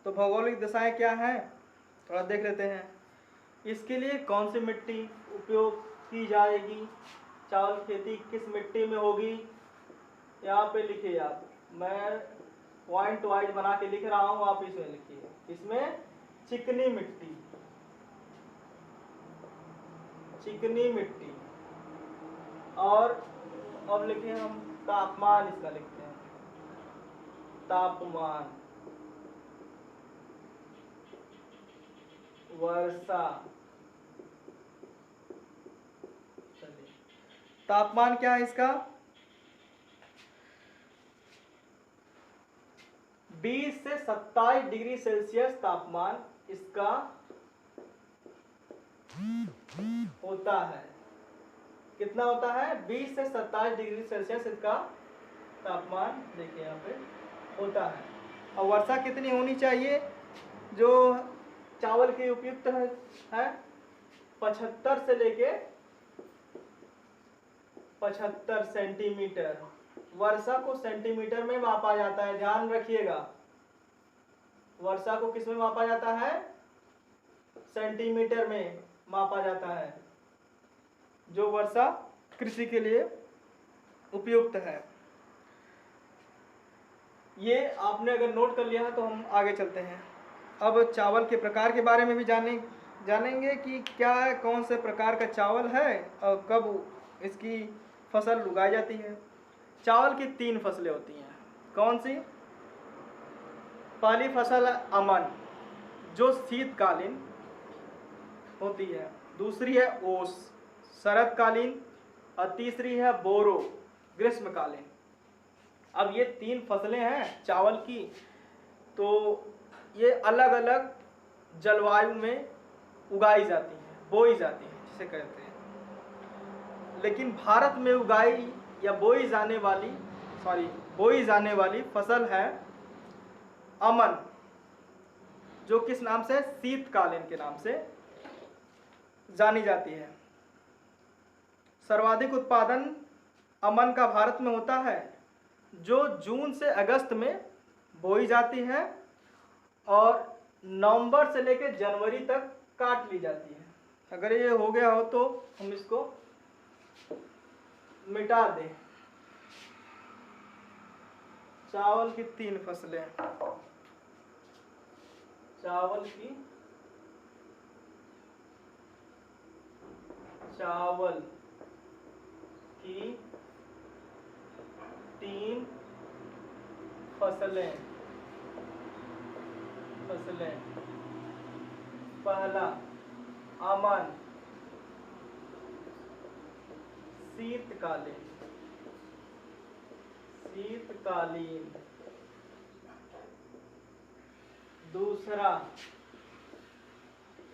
Speaker 1: तो भौगोलिक दशाएं क्या हैं, थोड़ा देख लेते हैं। इसके लिए कौन सी मिट्टी उपयोग की जाएगी, चावल खेती किस मिट्टी में होगी, यहाँ पे लिखिए आप, मैं पॉइंट वाइज बना के लिख रहा हूँ, आप इसमें लिखिए। इसमें चिकनी मिट्टी, चिकनी मिट्टी, और अब लिखे हम तापमान, इसका लिखते हैं तापमान, वर्षा, चलिए तापमान क्या है इसका, 20 से 27 डिग्री सेल्सियस तापमान इसका होता है। कितना होता है? 20 से 27 डिग्री सेल्सियस इसका तापमान देखिए यहाँ पे होता है। और वर्षा कितनी होनी चाहिए जो चावल के उपयुक्त है? 75 से लेके 75 सेंटीमीटर। वर्षा को सेंटीमीटर में मापा जाता है, ध्यान रखिएगा। वर्षा को किस में मापा जाता है? सेंटीमीटर में मापा जाता है, जो वर्षा कृषि के लिए उपयुक्त है। ये आपने अगर नोट कर लिया है तो हम आगे चलते हैं। अब चावल के प्रकार के बारे में भी जानेंगे कि क्या है, कौन से प्रकार का चावल है और कब इसकी फसल उगाई जाती है। चावल की 3 फसलें होती हैं। कौन सी? पहली फसल है अमन, जो शीतकालीन होती है। दूसरी है ओस, शरदकालीन। और तीसरी है बोरो, ग्रीष्मकालीन। अब ये 3 फसलें हैं चावल की, तो ये अलग अलग जलवायु में उगाई जाती हैं, बोई जाती हैं जिसे कहते हैं। लेकिन भारत में उगाई या बोई जाने वाली फसल है अमन, जो किस नाम से? शीतकालीन के नाम से जानी जाती है। सर्वाधिक उत्पादन अमन का भारत में होता है, जो जून से अगस्त में बोई जाती है और नवंबर से लेकर जनवरी तक काट ली जाती है। अगर ये हो गया हो तो हम इसको मिटा दें। चावल की 3 फसलें। चावल की 3 फसलें। पहला अमन, शीतकालीन। दूसरा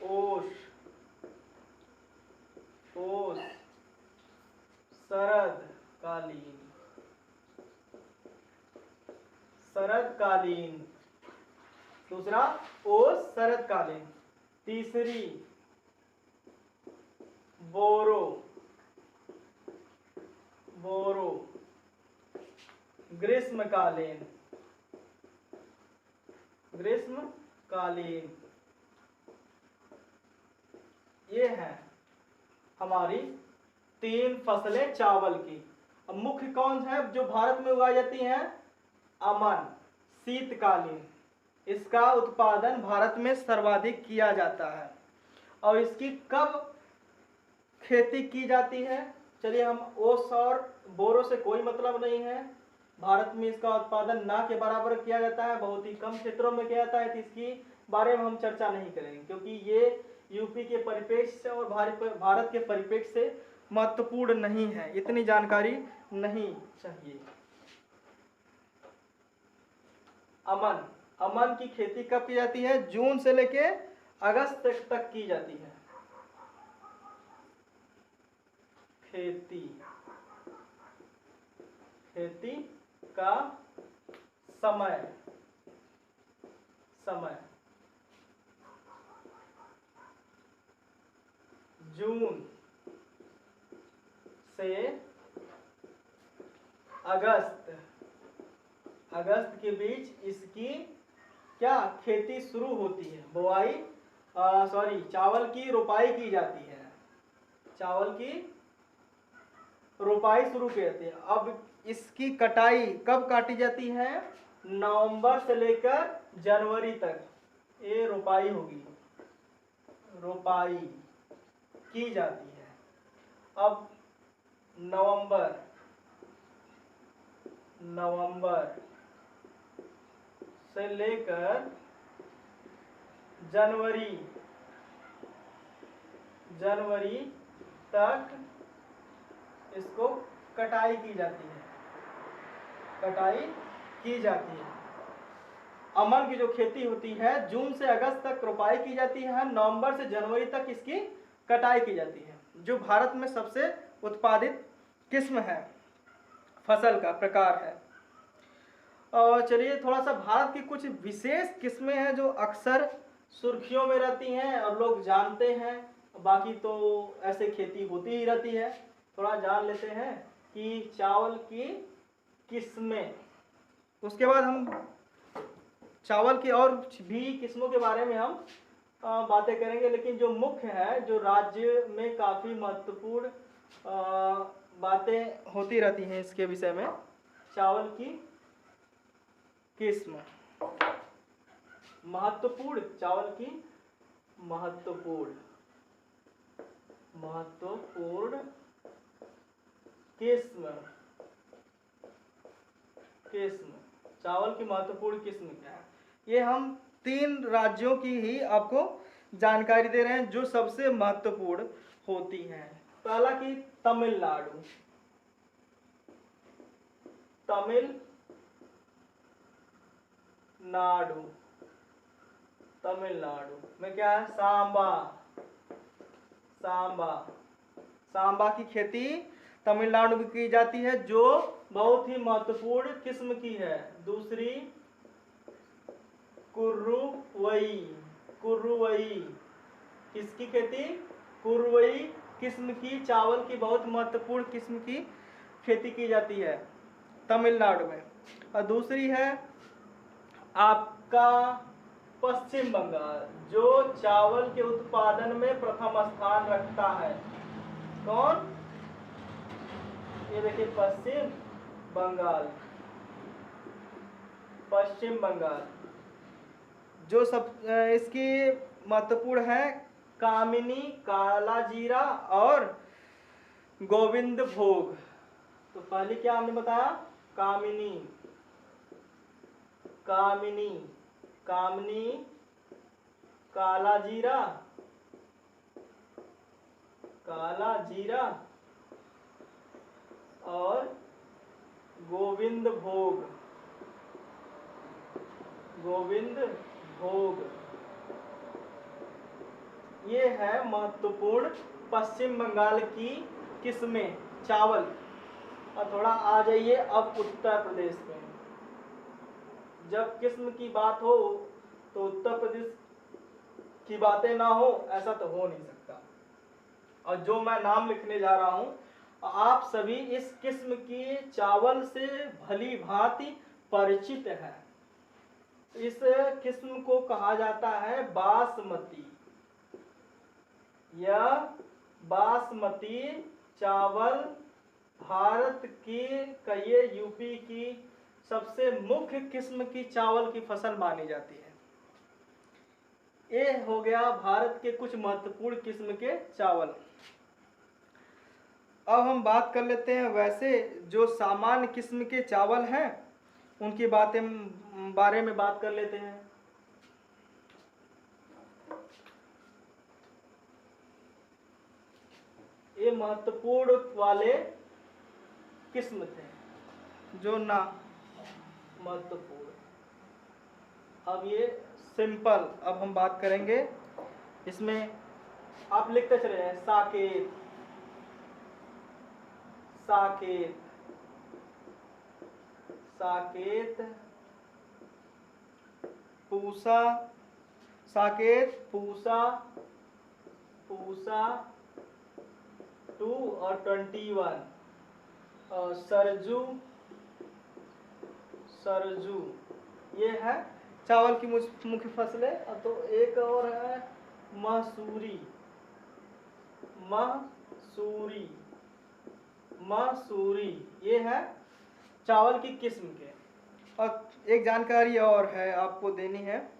Speaker 1: ओस, शरदकालीन। दूसरा ओस, शरदकालीन। तीसरी बोरो, ग्रीष्मकालीन। ये है हमारी 3 फसलें चावल की। अब मुख्य कौन है जो भारत में उगाई जाती हैं? अमन, शीतकालीन। इसका उत्पादन भारत में सर्वाधिक किया जाता है। और इसकी कब खेती की जाती है? चलिए, हम ओस और बोरो से कोई मतलब नहीं है। भारत में इसका उत्पादन ना के बराबर किया जाता है, बहुत ही कम क्षेत्रों में किया जाता है, तो इसकी बारे में हम चर्चा नहीं करेंगे, क्योंकि ये यूपी के परिप्रेक्ष्य से और भारत के परिप्रेक्ष्य से महत्वपूर्ण नहीं है, इतनी जानकारी नहीं चाहिए। अमन की खेती कब की जाती है? जून से लेके अगस्त तक की जाती है। खेती का समय जून से अगस्त के बीच इसकी क्या खेती शुरू होती है? चावल की रोपाई की जाती है। चावल की रोपाई शुरू की जाती है। अब इसकी कटाई कब काटी जाती है? नवंबर से लेकर जनवरी तक ये रोपाई होगी, रोपाई की जाती है। अब नवंबर से लेकर जनवरी तक इसको कटाई की जाती है। अमन की जो खेती होती है जून से अगस्त तक रोपाई की जाती है, नवंबर से जनवरी तक इसकी कटाई की जाती है, जो भारत में सबसे उत्पादित किस्म है, फसल का प्रकार है। और चलिए थोड़ा सा भारत की कुछ विशेष किस्में हैं जो अक्सर सुर्खियों में रहती हैं और लोग जानते हैं, बाकी तो ऐसे खेती होती ही रहती है। थोड़ा जान लेते हैं कि चावल की किस्में, उसके बाद हम चावल की और भी किस्मों के बारे में हम बातें करेंगे, लेकिन जो मुख्य है, जो राज्य में काफ़ी महत्वपूर्ण बातें होती रहती हैं इसके विषय में, चावल की किस्म महत्वपूर्ण, चावल की महत्वपूर्ण किस्म चावल की महत्वपूर्ण किस्म क्या है, ये हम 3 राज्यों की ही आपको जानकारी दे रहे हैं जो सबसे महत्वपूर्ण होती हैं। पहला की तमिलनाडु में क्या है, सांबा की खेती तमिलनाडु में की जाती है, जो बहुत ही महत्वपूर्ण किस्म की है। दूसरी कुर्रुवई, किसकी खेती, कुर्रुवई किस्म की, चावल की बहुत महत्वपूर्ण किस्म की खेती की जाती है तमिलनाडु में। और दूसरी है आपका पश्चिम बंगाल, जो चावल के उत्पादन में प्रथम स्थान रखता है। कौन, ये देखिए पश्चिम बंगाल, जो सब इसकी महत्वपूर्ण है कामिनी, काला जीरा और गोविंद भोग। तो पहले क्या हमने बताया, कामिनी, काला जीरा और गोविंद भोग, ये है महत्वपूर्ण पश्चिम बंगाल की किस्में चावल। और थोड़ा आ जाइए अब उत्तर प्रदेश में। जब किस्म की बात हो तो उत्तर प्रदेश की बातें ना हो, ऐसा तो हो नहीं सकता। और जो मैं नाम लिखने जा रहा हूं, आप सभी इस किस्म की चावल से भली भांति परिचित हैं। इस किस्म को कहा जाता है बासमती। यह बासमती चावल भारत की कई यूपी की सबसे मुख्य किस्म की चावल की फसल मानी जाती है। ये हो गया भारत के कुछ महत्वपूर्ण किस्म के चावल। अब हम बात कर लेते हैं वैसे जो सामान्य किस्म के चावल हैं, उनकी बारे में बात कर लेते हैं। ये महत्वपूर्ण वाले किस्म थे जो ना महत्वपूर्ण। अब ये सिंपल, अब हम बात करेंगे इसमें, आप लिखते चले जाएं, साकेत, पूसा, पूसा 2 और 21, और सरजू, ये है चावल की मुख्य फसलें। तो एक और है मसूरी, ये है चावल की किस्म के। और एक जानकारी और है आपको देनी है,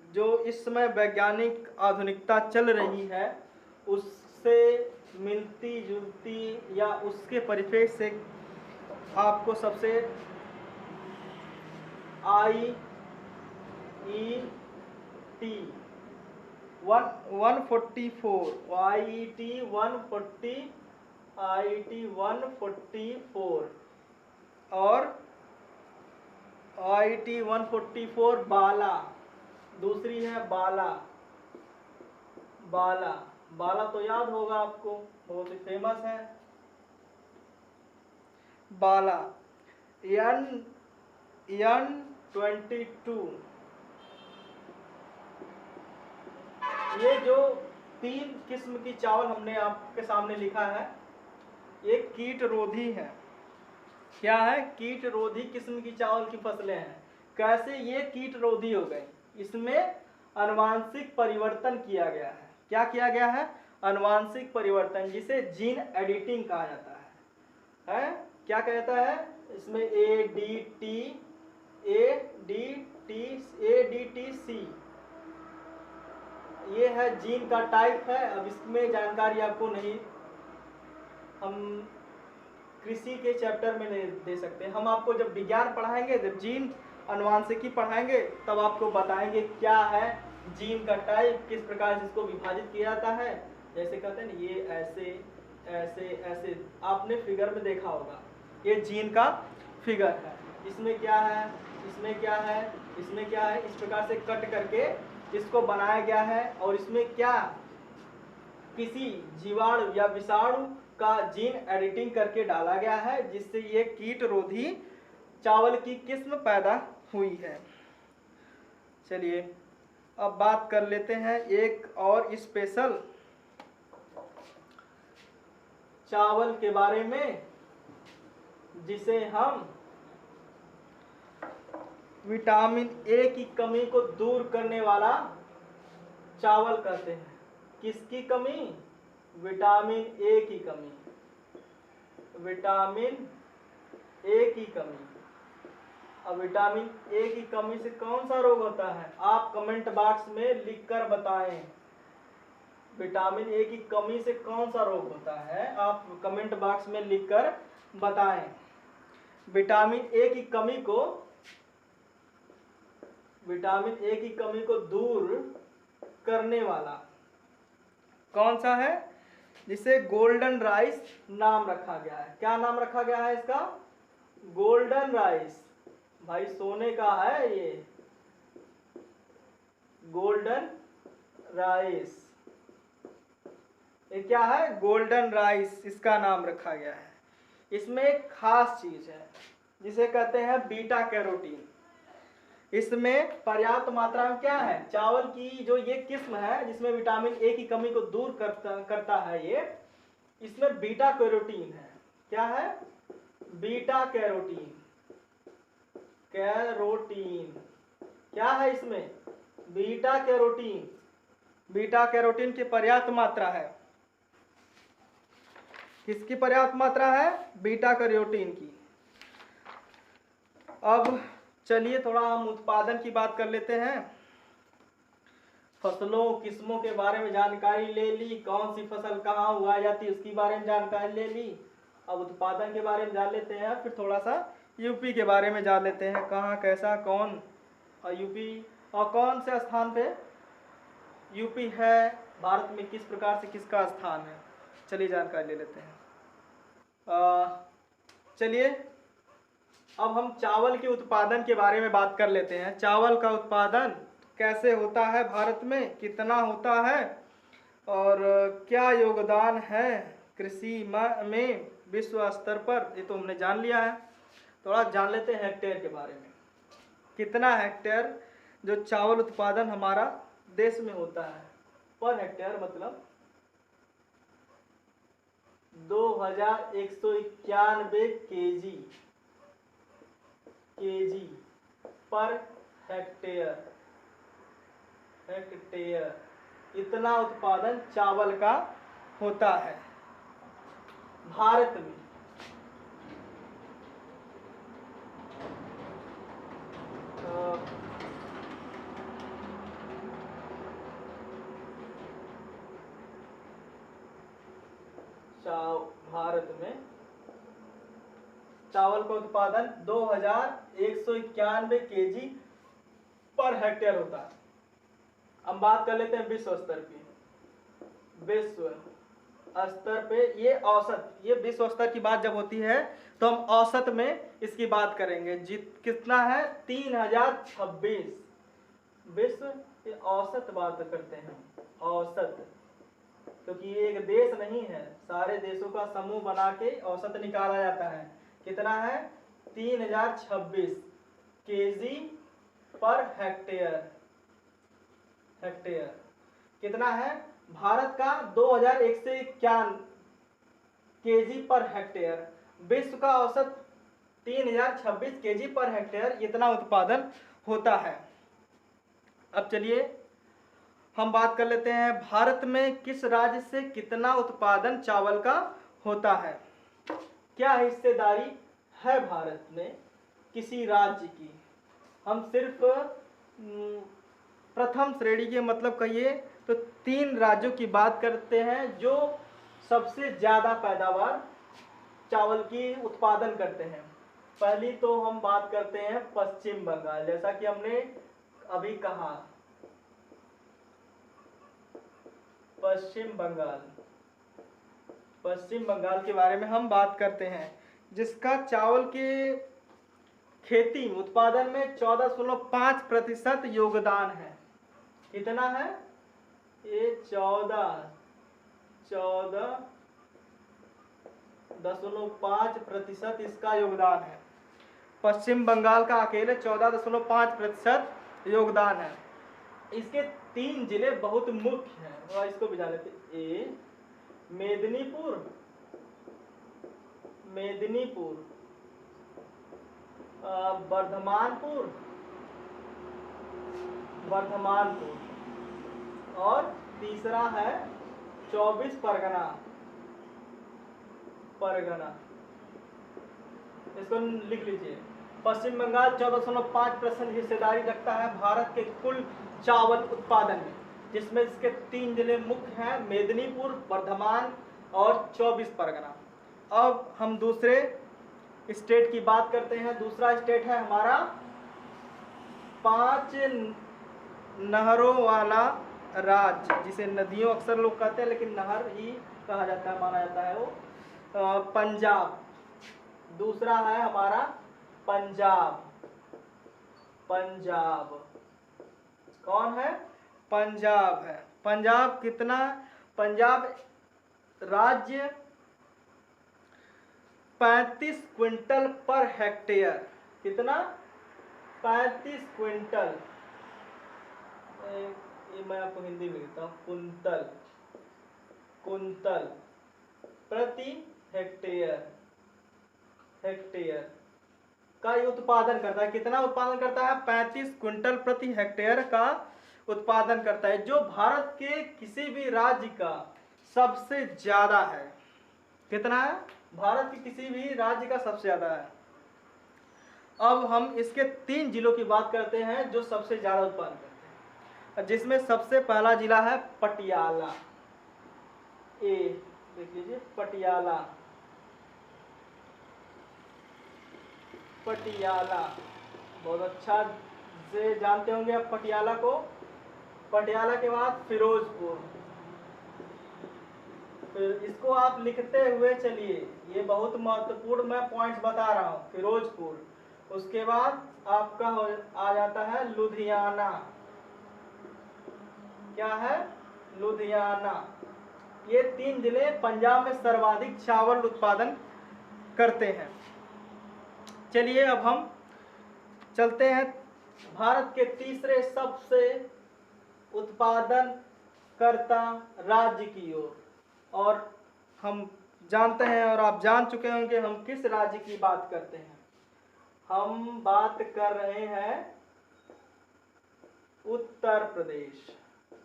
Speaker 1: जो इस समय वैज्ञानिक आधुनिकता चल रही है उससे मिलती जुलती या उसके परिप्रेक्ष्य से आपको सबसे IET 144 और IIT 144 बाला, दूसरी है बाला। बाला, बाला तो याद होगा आपको, बहुत ही फेमस है बाला। N22, ये जो 3 किस्म की चावल हमने आपके सामने लिखा है, ये कीट रोधी है। क्या है? कीट रोधी किस्म की चावल की फसलें हैं। कैसे ये कीट रोधी हो गए? इसमें आनुवांशिक परिवर्तन किया गया है। क्या किया गया है? आनुवांशिक परिवर्तन, जिसे जीन एडिटिंग कहा जाता है? क्या कहता है? इसमें ADTC, ये है जीन का टाइप है। अब इसमें जानकारी आपको नहीं, हम कृषि के चैप्टर में नहीं दे सकते। हम आपको जब विज्ञान पढ़ाएंगे, जब जीन अनुवांशिकी पढ़ाएंगे, तब आपको बताएंगे क्या है जीन का टाइप, किस प्रकार से इसको विभाजित किया जाता है। जैसे कहते हैं ना, ये ऐसे ऐसे ऐसे, आपने फिगर में देखा होगा, ये जीन का फिगर है। इसमें क्या है, इसमें क्या है, इसमें क्या है, इस प्रकार से कट करके इसको बनाया गया है। और इसमें क्या, किसी जीवाणु या विषाणु का जीन एडिटिंग करके डाला गया है, जिससे ये कीट रोधी चावल की किस्म पैदा हुई है। चलिए अब बात कर लेते हैं एक और स्पेशल चावल के बारे में, जिसे हम विटामिन ए की कमी को दूर करने वाला चावल कहते हैं। किसकी कमी? विटामिन ए की कमी। विटामिन ए की कमी। अब विटामिन ए की कमी से कौन सा रोग होता है? आप कमेंट बॉक्स में लिखकर बताएं। विटामिन ए की कमी से कौन सा रोग होता है? आप कमेंट बॉक्स में लिखकर बताएं। विटामिन ए की कमी को, विटामिन ए की कमी को दूर करने वाला कौन सा है? जिसे गोल्डन राइस नाम रखा गया है। क्या नाम रखा गया है इसका? Golden rice. भाई सोने का है ये, गोल्डन राइस। ये क्या है? गोल्डन राइस, इसका नाम रखा गया है। इसमें एक खास चीज है जिसे कहते हैं बीटा कैरोटीन। इसमें पर्याप्त मात्रा में क्या है? चावल की जो ये किस्म है जिसमें विटामिन ए की कमी को दूर करता है ये, इसमें बीटा कैरोटीन है। क्या है? Beta carotene. कैरोटीन क्या है इसमें? Beta carotene. बीटा कैरोटीन की पर्याप्त मात्रा है। किसकी पर्याप्त मात्रा है? बीटा कैरोटीन की। अब चलिए थोड़ा हम उत्पादन की बात कर लेते हैं। फसलों किस्मों के बारे में जानकारी ले ली, कौन सी फसल कहाँ उगाई जाती है उसकी बारे में जानकारी ले ली। अब उत्पादन के बारे में जान लेते हैं, फिर थोड़ा सा यूपी के बारे में जान लेते हैं, कहाँ कैसा कौन, और यूपी और कौन से स्थान पे यूपी है, भारत में किस प्रकार से किसका स्थान है। चलिए जानकारी ले लेते हैं। चलिए अब हम चावल के उत्पादन के बारे में बात कर लेते हैं। चावल का उत्पादन कैसे होता है भारत में, कितना होता है और क्या योगदान है कृषि में विश्व स्तर पर, ये तो हमने जान लिया है। थोड़ा जान लेते हैं हेक्टेयर के बारे में। कितना हेक्टेयर जो चावल उत्पादन हमारा देश में होता है पर हेक्टेयर, मतलब 2191 केजी पर हेक्टेयर इतना उत्पादन चावल का होता है भारत में। भारत में चावल का उत्पादन 2191 केजी पर हेक्टेयर होता है। हम बात कर लेते हैं विश्व स्तर की। विश्व स्तर पे, ये औसत, ये विश्व स्तर की बात जब होती है तो हम औसत में इसकी बात करेंगे। कितना है? 3026 विश्व के औसत बात करते हैं, औसत, क्योंकि ये एक देश नहीं है, सारे देशों का समूह बना के औसत निकाला जाता है। कितना है? 3026 केजी पर हेक्टेयर। हेक्टेयर कितना है? भारत का 2151 केजी पर हेक्टेयर, विश्व का औसत 3026 केजी पर हेक्टेयर, इतना उत्पादन होता है। अब चलिए हम बात कर लेते हैं, भारत में किस राज्य से कितना उत्पादन चावल का होता है? क्या हिस्सेदारी है भारत में किसी राज्य की? हम सिर्फ प्रथम श्रेणी के, मतलब कहिए तो 3 राज्यों की बात करते हैं जो सबसे ज़्यादा पैदावार चावल की उत्पादन करते हैं। पहली तो हम बात करते हैं पश्चिम बंगाल, जैसा कि हमने अभी कहा, पश्चिम बंगाल। पश्चिम बंगाल के बारे में हम बात करते हैं, जिसका चावल के खेती उत्पादन में 14.5% योगदान है। कितना है? ये 14.5% इसका योगदान है। पश्चिम बंगाल का अकेले 14.5% योगदान है। इसके 3 जिले बहुत मुख्य हैं, और इसको भी जान लेते। ए मेदिनीपुर, वर्धमानपुर, और तीसरा है 24 परगना। इसको लिख लीजिए। पश्चिम बंगाल 14.5% हिस्सेदारी रखता है भारत के कुल चावल उत्पादन में, जिसमें इसके 3 जिले मुख्य हैं, मेदिनीपुर, वर्धमान और 24 परगना। अब हम दूसरे स्टेट की बात करते हैं। दूसरा स्टेट है हमारा 5 नहरों वाला राज्य, जिसे नदियों अक्सर लोग कहते हैं, लेकिन नहर ही कहा जाता है, माना जाता है वो, पंजाब। दूसरा है हमारा पंजाब। कौन है? पंजाब है। पंजाब कितना? पंजाब राज्य 35 क्विंटल पर हेक्टेयर। कितना? 35 क्विंटल। ये मैं आपको हिंदी में लिखता हूँ, कुंतल प्रति हेक्टेयर का ये उत्पादन करता है। कितना उत्पादन करता है? 35 क्विंटल प्रति हेक्टेयर का उत्पादन करता है, जो भारत के किसी भी राज्य का सबसे ज्यादा है। कितना है? भारत के किसी भी राज्य का सबसे ज्यादा है। अब हम इसके 3 जिलों की बात करते हैं जो सबसे ज्यादा उत्पादन करते हैं, जिसमें सबसे पहला जिला है पटियाला। ए देख लीजिए, पटियाला बहुत अच्छा से जानते होंगे आप पटियाला को। पटियाला के बाद फिरोजपुर, फिर इसको आप लिखते हुए चलिए, ये बहुत महत्वपूर्ण मैं पॉइंट्स बता रहा हूँ। फिरोजपुर, उसके बाद आपका आ जाता है लुधियाना। क्या है? लुधियाना। ये 3 जिले पंजाब में सर्वाधिक चावल उत्पादन करते हैं। चलिए अब हम चलते हैं भारत के तीसरे सबसे उत्पादन करता राज्य की ओर, और हम जानते हैं और आप जान चुके होंगे हम किस राज्य की बात करते हैं। हम बात कर रहे हैं उत्तर प्रदेश।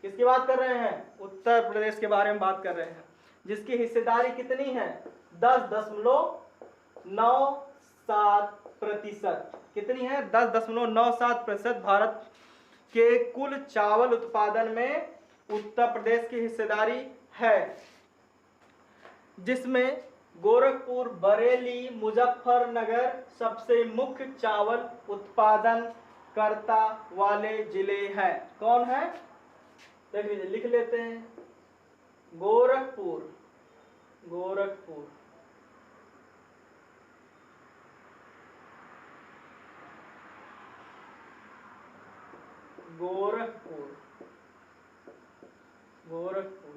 Speaker 1: किसकी बात कर रहे हैं? उत्तर प्रदेश के बारे में बात कर रहे हैं, जिसकी हिस्सेदारी कितनी है? 10.97%। कितनी है? 10.97% भारत के कुल चावल उत्पादन में उत्तर प्रदेश की हिस्सेदारी है, जिसमें गोरखपुर, बरेली, मुजफ्फरनगर सबसे मुख्य चावल उत्पादन करता वाले जिले हैं। कौन है? देख लीजिए, लिख लेते हैं। गोरखपुर, गोरखपुर। गोरखपुर, गोरखपुर।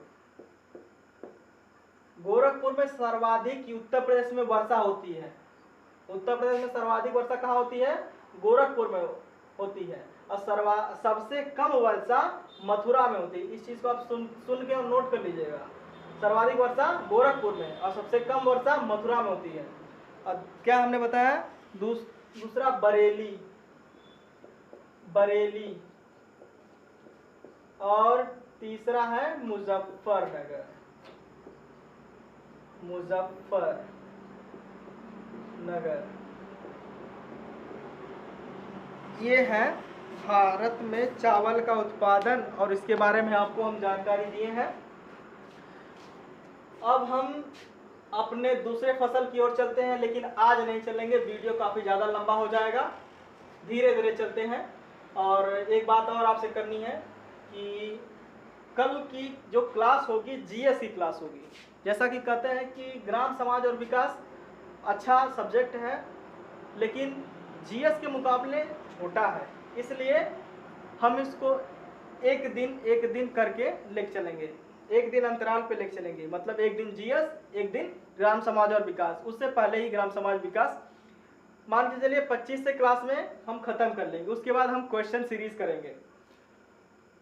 Speaker 1: गोरखपुर में सर्वाधिक उत्तर प्रदेश में वर्षा होती है। उत्तर प्रदेश में सर्वाधिक वर्षा कहाँ होती है? गोरखपुर में होती है। और सबसे कम वर्षा मथुरा में होती है। इस चीज को आप सुन के नोट कर लीजिएगा। सर्वाधिक वर्षा गोरखपुर में और सबसे कम वर्षा मथुरा में होती है। और क्या हमने बताया? दूसरा बरेली, बरेली। और तीसरा है मुजफ्फरनगर, मुजफ्फरनगर। ये है भारत में चावल का उत्पादन और इसके बारे में आपको हम जानकारी दिए हैं। अब हम अपने दूसरे फसल की ओर चलते हैं, लेकिन आज नहीं चलेंगे, वीडियो काफ़ी ज़्यादा लंबा हो जाएगा। धीरे धीरे चलते हैं। और एक बात और आपसे करनी है कि कल की जो क्लास होगी जीएस की क्लास होगी। जैसा कि कहते हैं कि ग्राम समाज और विकास अच्छा सब्जेक्ट है, लेकिन जीएस के मुकाबले छोटा है, इसलिए हम इसको एक दिन करके लेके चलेंगे। एक दिन अंतराल पे लेके चलेंगे, मतलब एक दिन जीएस, एक दिन ग्राम समाज और विकास। उससे पहले ही ग्राम समाज विकास मान के चलिए 25 से क्लास में हम खत्म कर लेंगे। उसके बाद हम क्वेश्चन सीरीज करेंगे।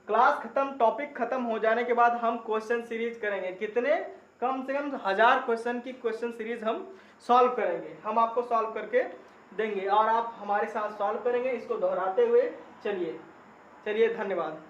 Speaker 1: क्लास खत्म, टॉपिक खत्म हो जाने के बाद हम क्वेश्चन सीरीज करेंगे। कितने? कम से कम 1000 क्वेश्चन की क्वेश्चन सीरीज हम सॉल्व करेंगे। हम आपको सॉल्व करके देंगे और आप हमारे साथ सॉल्व करेंगे, इसको दोहराते हुए चलिए। धन्यवाद।